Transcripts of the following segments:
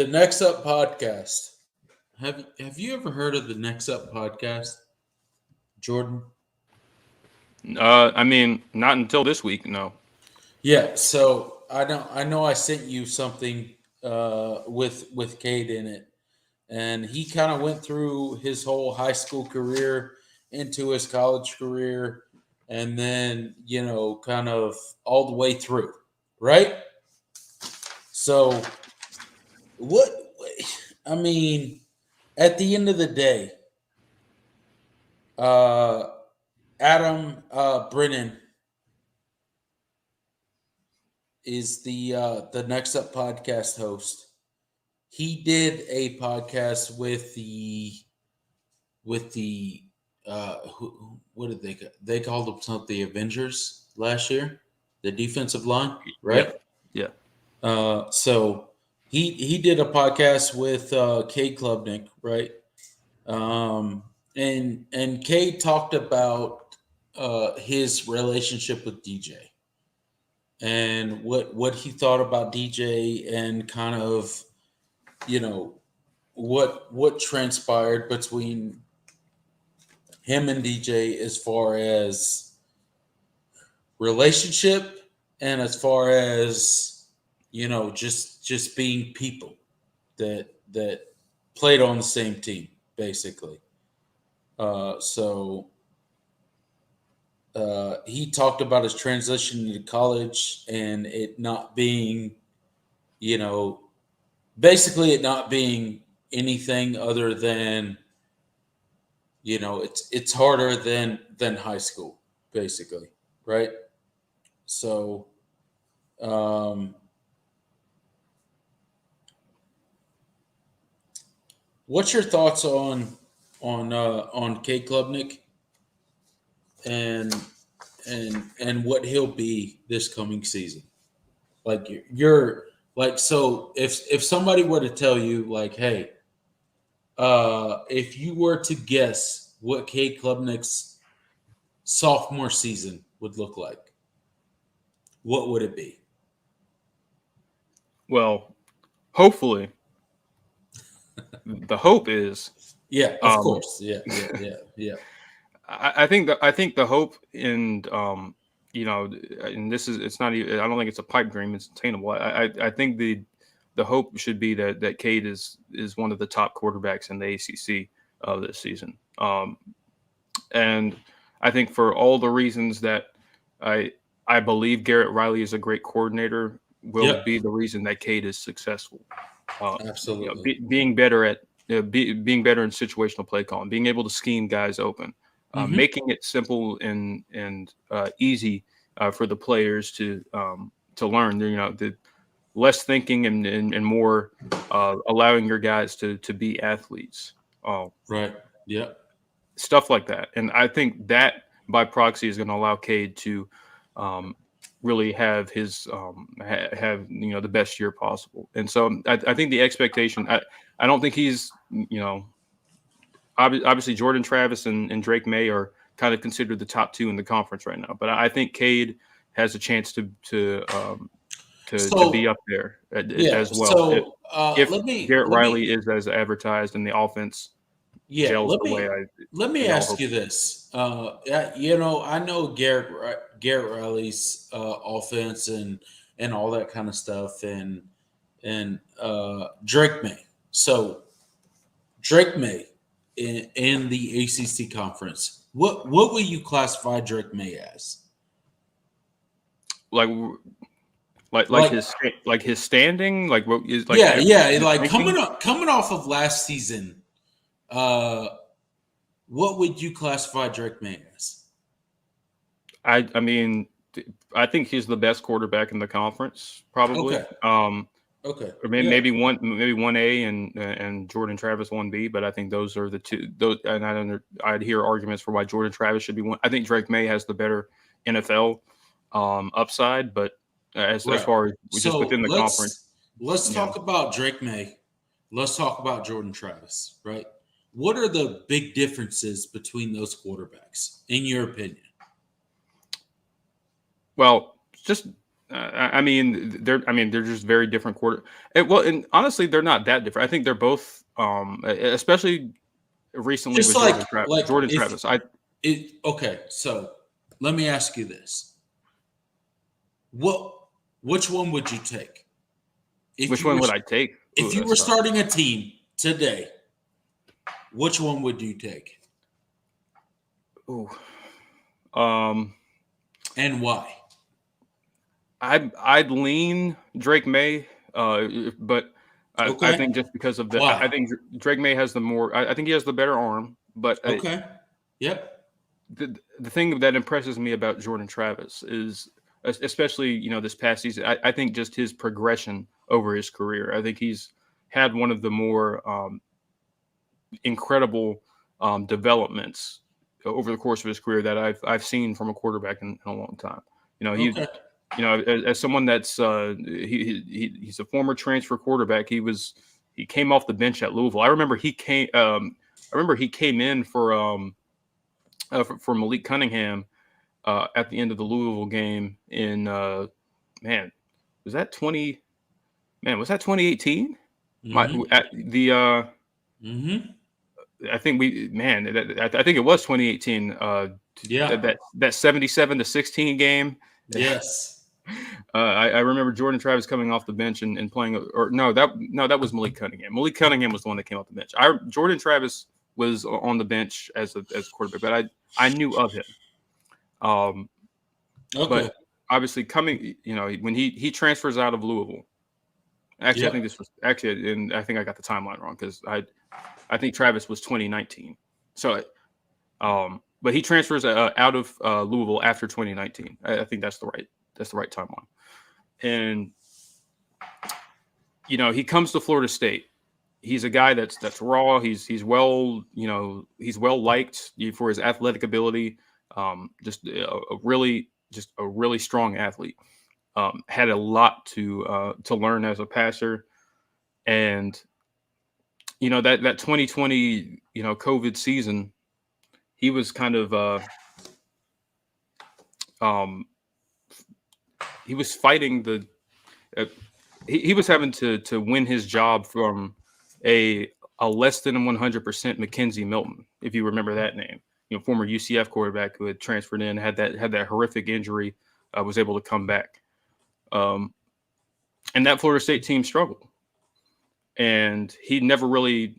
Next Up podcast. Have you ever heard of the Next Up podcast, Jordan? I mean, not until this week, no. Yeah. So I know I sent you something with Cade in it, and he kind of went through his whole high school career into his college career, and then kind of all the way through, right? So what? I mean, at the end of the day, uh, Adam Brennan is the Next Up podcast host. He did a podcast with the what did they called themselves the Avengers last year, the defensive line, Yeah, right? yeah. So he did a podcast with Cade Klubnik, right? Um, and Cade talked about his relationship with DJ and what he thought about DJ and kind of you know what transpired between him and DJ as far as relationship and as far as just being people that played on the same team basically. So he talked about his transition to college and it not being you know basically it not being anything other than it's harder than high school basically, right? So um what's your thoughts on Cade Klubnik and and what he'll be this coming season? Like you're like, so if somebody were to tell you like, hey, if you were to guess what Cade Klubnik's sophomore season would look like, what would it be? Well, hopefully, the hope is. Yeah, of Um, course. Yeah. I think the hope and and this is it's not even. I don't think it's a pipe dream. It's attainable. I think the hope should be that Cade is one of the top quarterbacks in the ACC of this season. And I think for all the reasons that I I believe Garrett Riley is a great coordinator will Yep. be the reason that Cade is successful. Absolutely. Being better at being better in situational play calling, being able to scheme guys open, Hmm. making it simple and easy for the players to learn. The less thinking and more allowing your guys to be athletes. Uh, Right. Yep. Stuff like that. And I think that by proxy is going to allow Cade to um, really have his have the best year possible. And so I think the expectation. I don't think he's obviously Jordan Travis and Drake May are kind of considered the top two in the conference right now. But I think Cade has a chance to be So up there yeah. as well So if let me Garrett let me Riley is as advertised and the offense yeah gels let the way me let me we all ask hope. you this. I know Garrett Riley's offense and all that kind of stuff and Drake May. So Drake May in the ACC conference. What will you classify Drake May as? Like Like like his standing, like what is like yeah, like ranking. coming off of last season, uh, what would you classify Drake May as? I mean, I think he's the best quarterback in the conference, probably. Okay, okay, Or yeah, maybe one A and Jordan Travis one B, but I think those are the two. Those and I'd hear arguments for why Jordan Travis should be one. I think Drake May has the better NFL upside, but as right. far as just So within the conference, let's yeah. talk about Drake May. Let's talk about Jordan Travis. Right. What are the big differences between those quarterbacks, in your opinion? Well, just I mean, they're just very different and honestly, they're not that different. I think they're both, especially recently Just with like Jordan if Travis. okay, so let me ask you this: what which one would you take if Which you one were would I take? Ooh, that's tough. starting a team today? Which one would you take Ooh. Um, and why? I'd lean Drake May, but I Okay, think just because of I why? think Drake May has the more. I think he has the better arm, but Okay, yep, the thing that impresses me about Jordan Travis is, especially this past season, I think just his progression over his career. I think he's had one of the more incredible developments over the course of his career that I've seen from a quarterback in a long time. He okay, as someone that's he's a former transfer quarterback. He came off the bench at Louisville. I remember he came in for Malik Cunningham at the end of the Louisville game in man was that 2018? My mm-hmm, at the mm-hmm, I think I think it was 2018. yeah, That 77-16 game. yes, I remember Jordan Travis coming off the bench and playing. Or no, that was Malik Cunningham. Malik Cunningham was the one that came off the bench. Jordan Travis was on the bench as a quarterback, but I knew of him. okay, But obviously coming, when he transfers out of Louisville. Actually, I think yep, this was actually, and I think I got the timeline wrong because I think Travis was 2019. So, but he transfers out of Louisville after 2019. I think that's the right timeline. And he comes to Florida State. He's a guy that's raw. He's well he's well liked for his athletic ability. Just a really strong athlete. Had a lot to learn as a passer, and that 2020 COVID season, he was kind of um, he was fighting uh, he was having to win his job from a less than 100% Mackenzie Milton, if you remember that name. Former UCF quarterback who had transferred in, had that horrific injury, was able to come back. And that Florida State team struggled. And he never really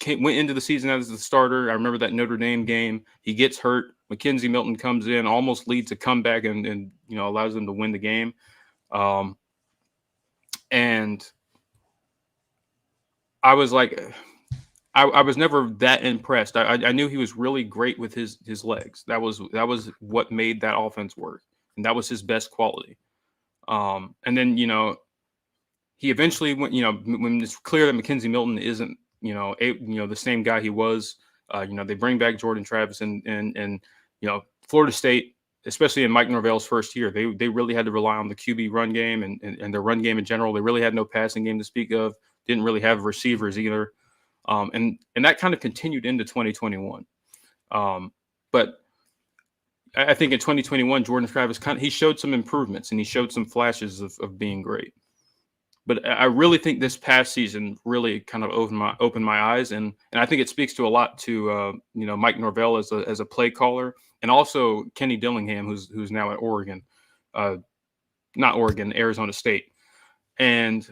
went into the season as the starter. I remember that Notre Dame game. He gets hurt. Mackenzie Milton comes in, almost leads a comeback, and allows them to win the game. And I was like, I was never that impressed. I knew he was really great with his legs. That was what made that offense work, and that was his best quality. And then he eventually went. When it's clear that Mackenzie Milton isn't the same guy he was. They bring back Jordan Travis, and Florida State, especially in Mike Norvell's first year, they really had to rely on the QB run game and their run game in general. They really had no passing game to speak of. Didn't really have receivers either. And that kind of continued into 2021. But I think in 2021, Jordan Travis he showed some improvements and he showed some flashes of being great. But I really think this past season really kind of opened my eyes, and I think it speaks to a lot to Mike Norvell as a play caller, and also Kenny Dillingham, who's now at Oregon, not Oregon, Arizona State, and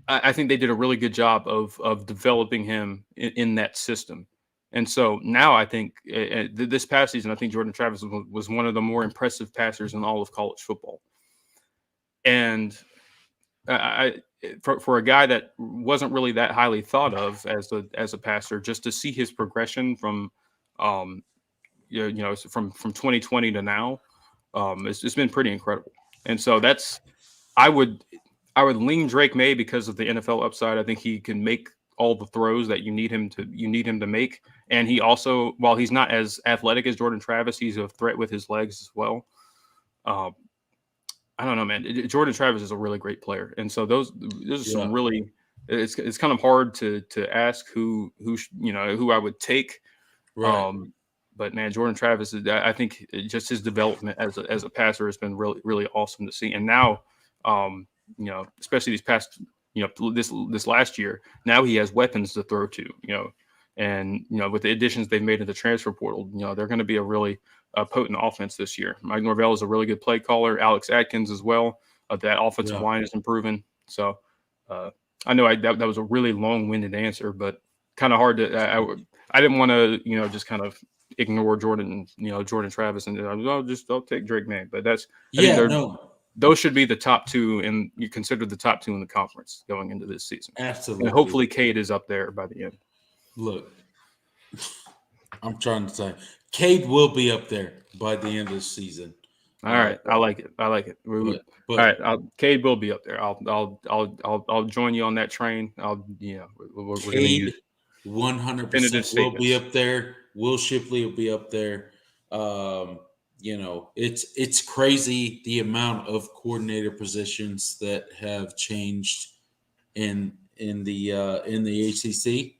I think they did a really good job of developing him in that system. And so now I think this past season, I think Jordan Travis was one of the more impressive passers in all of college football. And for a guy that wasn't really that highly thought of as a passer, just to see his progression from from 2020 to now, it's been pretty incredible. And so I would lean Drake May because of the NFL upside. I think he can make all the throws that you need him to make. And he also, while he's not as athletic as Jordan Travis, he's a threat with his legs as well. I don't know, man. Jordan Travis is a really great player, and so those are some really. It's kind of hard to ask who I would take, right. But man, Jordan Travis I think just his development as a passer has been really, really awesome to see. And now, especially these past, this last year, now he has weapons to throw to, and with the additions they've made in the transfer portal, they're going to be a really potent offense this year. Mike Norvell is a really good play caller. Alex Atkins as well. That offensive line is improving. So I know that was a really long-winded answer, but kind of hard to. I didn't want to, just kind of ignore Jordan Travis, and I'll take Drake May. But I think those should be the top two, and you consider the top two in the conference going into this season. Absolutely. And hopefully Cade is up there by the end. Look, I'm trying to say Cade will be up there by the end of the season. All right, I like it. All right, Cade will be up there. I'll join you on that train. We're Cade 100% will be up there. Will Shipley will be up there. It's crazy the amount of coordinator positions that have changed in the ACC.